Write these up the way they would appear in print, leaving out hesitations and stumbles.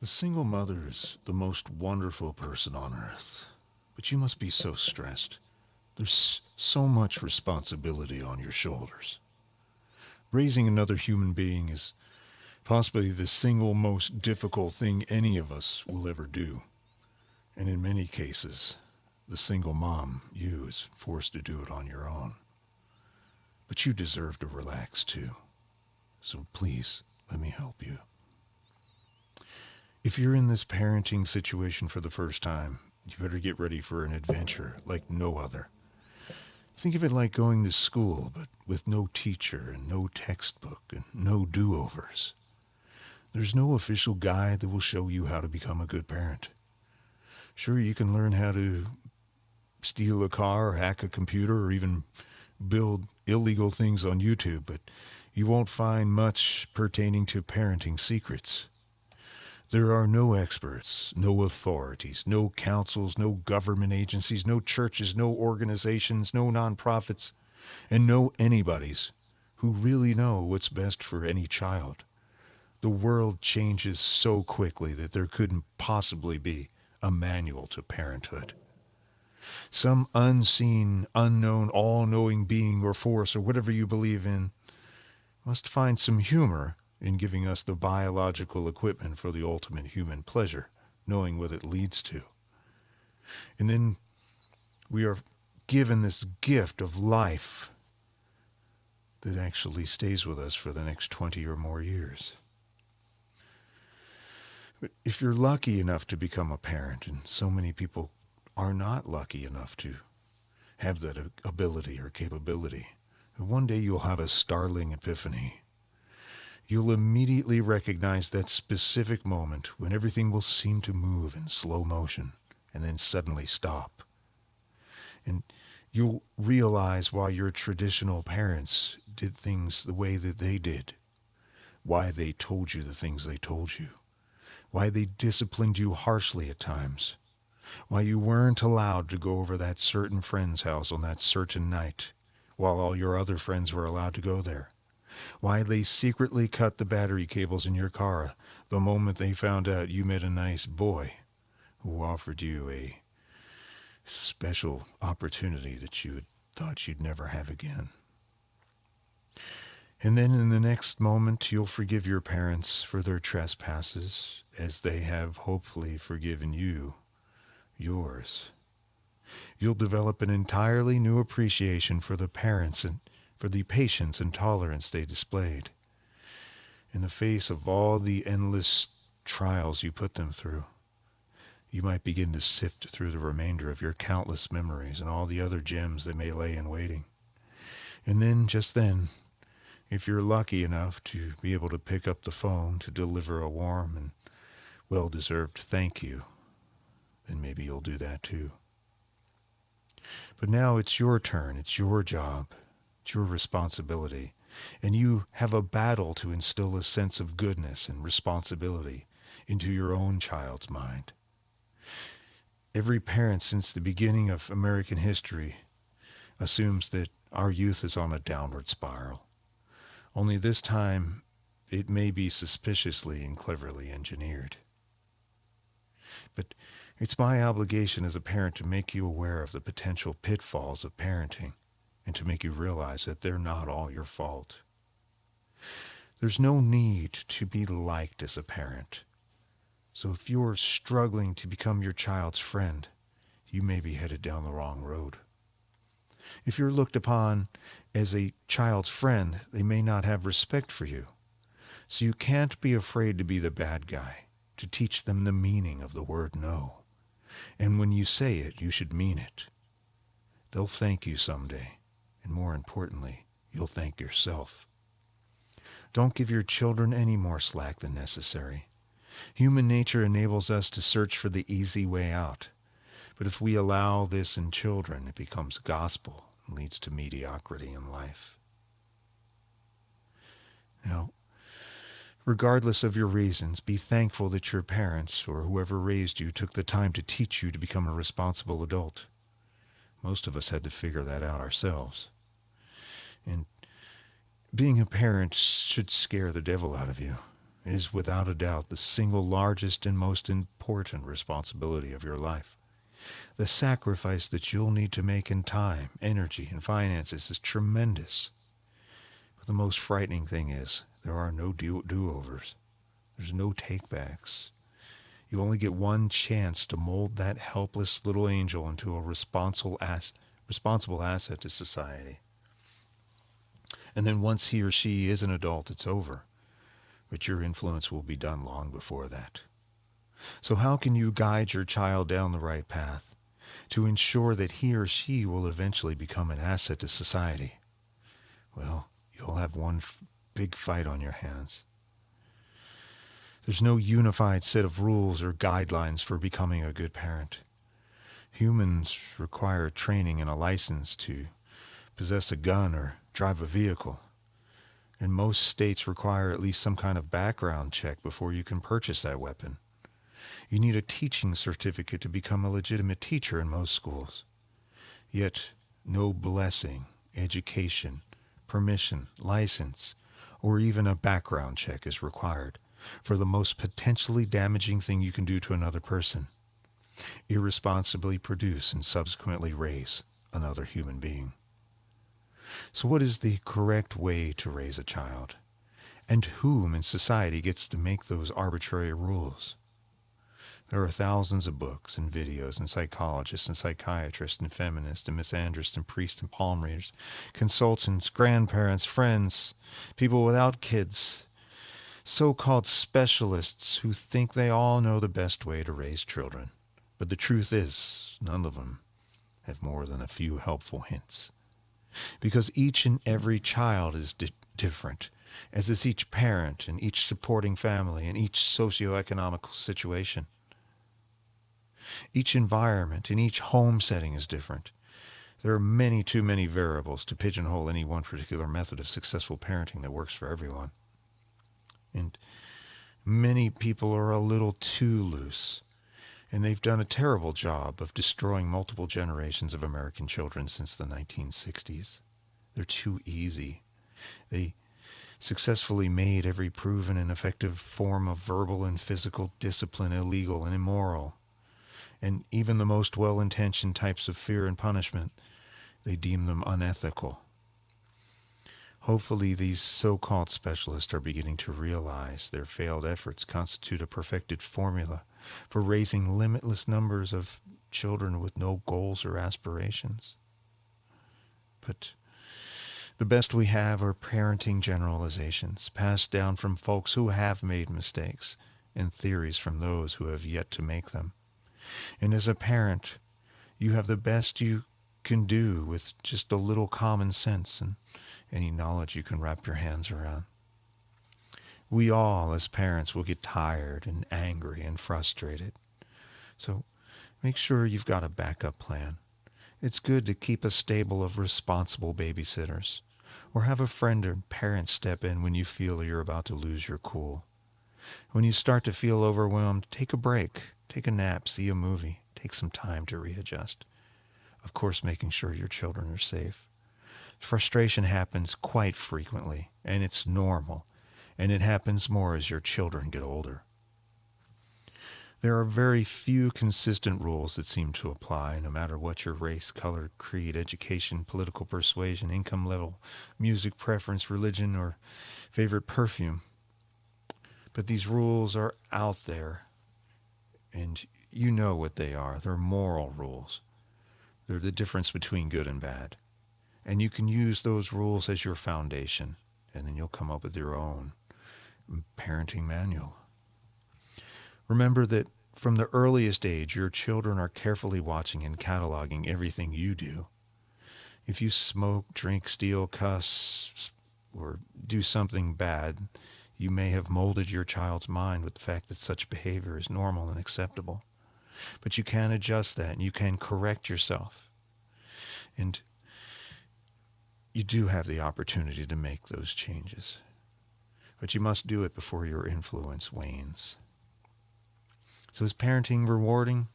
The single mother is the most wonderful person on earth, but you must be so stressed. There's so much responsibility on your shoulders. Raising another human being is possibly the single most difficult thing any of us will ever do. And in many cases, the single mom, you, is forced to do it on your own. But you deserve to relax too. So please, let me help you. If you're in this parenting situation for the first time, you better get ready for an adventure like no other. Think of it like going to school, but with no teacher and no textbook and no do-overs. There's no official guide that will show you how to become a good parent. Sure, you can learn how to steal a car or hack a computer or even build illegal things on YouTube, but you won't find much pertaining to parenting secrets. There are no experts, no authorities, no councils, no government agencies, no churches, no organizations, no nonprofits, and no anybodies who really know what's best for any child. The world changes so quickly that there couldn't possibly be a manual to parenthood. Some unseen, unknown, all-knowing being or force or whatever you believe in must find some humor in giving us the biological equipment for the ultimate human pleasure, knowing what it leads to. And then we are given this gift of life that actually stays with us for the next 20 or more years. But if you're lucky enough to become a parent, and so many people are not lucky enough to have that ability or capability, one day you'll have a startling epiphany. You'll immediately recognize that specific moment when everything will seem to move in slow motion and then suddenly stop. And you'll realize why your traditional parents did things the way that they did, why they told you the things they told you, why they disciplined you harshly at times, why you weren't allowed to go over that certain friend's house on that certain night, while all your other friends were allowed to go there. Why they secretly cut the battery cables in your car the moment they found out you met a nice boy who offered you a special opportunity that you had thought you'd never have again. And then in the next moment, you'll forgive your parents for their trespasses as they have hopefully forgiven you yours. You'll develop an entirely new appreciation for the parents and for the patience and tolerance they displayed in the face of all the endless trials you put them through. You might begin to sift through the remainder of your countless memories and all the other gems that may lay in waiting. And then, just then, if you're lucky enough to be able to pick up the phone to deliver a warm and well-deserved thank you, then maybe you'll do that too. But now it's your turn, it's your job, it's your responsibility, and you have a battle to instill a sense of goodness and responsibility into your own child's mind. Every parent since the beginning of American history assumes that our youth is on a downward spiral. Only this time, it may be suspiciously and cleverly engineered. But it's my obligation as a parent to make you aware of the potential pitfalls of parenting and to make you realize that they're not all your fault. There's no need to be liked as a parent. So if you're struggling to become your child's friend, you may be headed down the wrong road. If you're looked upon as a child's friend, they may not have respect for you. So you can't be afraid to be the bad guy, to teach them the meaning of the word no. And when you say it, you should mean it. They'll thank you someday, and more importantly, you'll thank yourself. Don't give your children any more slack than necessary. Human nature enables us to search for the easy way out. But if we allow this in children, it becomes gospel and leads to mediocrity in life. Now, regardless of your reasons, be thankful that your parents or whoever raised you took the time to teach you to become a responsible adult. Most of us had to figure that out ourselves. And being a parent should scare the devil out of you. is without a doubt the single largest and most important responsibility of your life. The sacrifice that you'll need to make in time, energy, and finances is tremendous. But the most frightening thing is there are no do-overs. There's no takebacks. You only get one chance to mold that helpless little angel into a responsible asset to society. And then once he or she is an adult, it's over. But your influence will be done long before that. So how can you guide your child down the right path to ensure that he or she will eventually become an asset to society? Well, you'll have one big fight on your hands. There's no unified set of rules or guidelines for becoming a good parent. Humans require training and a license to possess a gun or drive a vehicle. And most states require at least some kind of background check before you can purchase that weapon. You need a teaching certificate to become a legitimate teacher in most schools. Yet, no blessing, education, permission, license, or even a background check is required for the most potentially damaging thing you can do to another person: irresponsibly produce and subsequently raise another human being. So what is the correct way to raise a child? And whom in society gets to make those arbitrary rules? There are thousands of books and videos and psychologists and psychiatrists and feminists and misandrists and priests and palm readers, consultants, grandparents, friends, people without kids, so-called specialists who think they all know the best way to raise children. But the truth is, none of them have more than a few helpful hints. Because each and every child is different, as is each parent and each supporting family and each socioeconomic situation. Each environment and each home setting is different. There are too many variables to pigeonhole any one particular method of successful parenting that works for everyone. And many people are a little too loose, and they've done a terrible job of destroying multiple generations of American children since the 1960s. They're too easy. They successfully made every proven and effective form of verbal and physical discipline illegal and immoral. And even the most well-intentioned types of fear and punishment, they deem them unethical. Hopefully these so-called specialists are beginning to realize their failed efforts constitute a perfected formula for raising limitless numbers of children with no goals or aspirations. But the best we have are parenting generalizations passed down from folks who have made mistakes and theories from those who have yet to make them. And as a parent, you have the best you can do with just a little common sense and any knowledge you can wrap your hands around. We all, as parents, will get tired and angry and frustrated. So make sure you've got a backup plan. It's good to keep a stable of responsible babysitters, or have a friend or parent step in when you feel you're about to lose your cool. When you start to feel overwhelmed, take a break, take a nap, see a movie, take some time to readjust. Of course, making sure your children are safe. Frustration happens quite frequently, and it's normal, and it happens more as your children get older. There are very few consistent rules that seem to apply, no matter what your race, color, creed, education, political persuasion, income level, music preference, religion, or favorite perfume. But these rules are out there, and you know what they are. They're moral rules. They're the difference between good and bad. And you can use those rules as your foundation, and then you'll come up with your own parenting manual. Remember that from the earliest age, your children are carefully watching and cataloging everything you do. If you smoke, drink, steal, cuss, or do something bad, you may have molded your child's mind with the fact that such behavior is normal and acceptable. But you can adjust that, and you can correct yourself. And you do have the opportunity to make those changes. But you must do it before your influence wanes. So is parenting rewarding?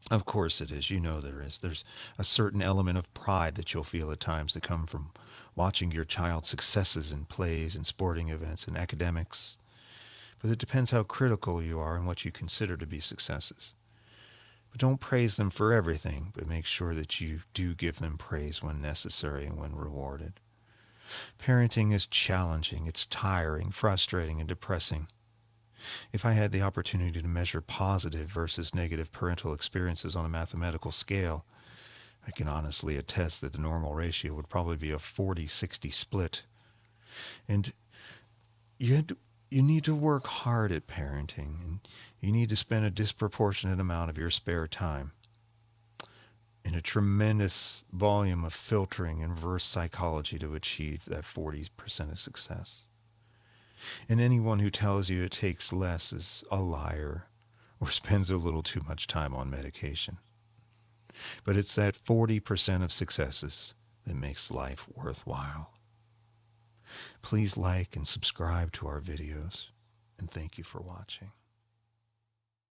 Of course it is. You know there is. There's a certain element of pride that you'll feel at times that come from watching your child's successes in plays and sporting events and academics. but it depends how critical you are and what you consider to be successes. But don't praise them for everything, but make sure that you do give them praise when necessary and when rewarded. Parenting is challenging, it's tiring, frustrating, and depressing. If I had the opportunity to measure positive versus negative parental experiences on a mathematical scale, I can honestly attest that the normal ratio would probably be a 40-60 split. And you, you need to work hard at parenting, and you need to spend a disproportionate amount of your spare time in a tremendous volume of filtering and reverse psychology to achieve that 40% of success. And anyone who tells you it takes less is a liar or spends a little too much time on medication. But it's that 40% of successes that makes life worthwhile. Please like and subscribe to our videos, and thank you for watching.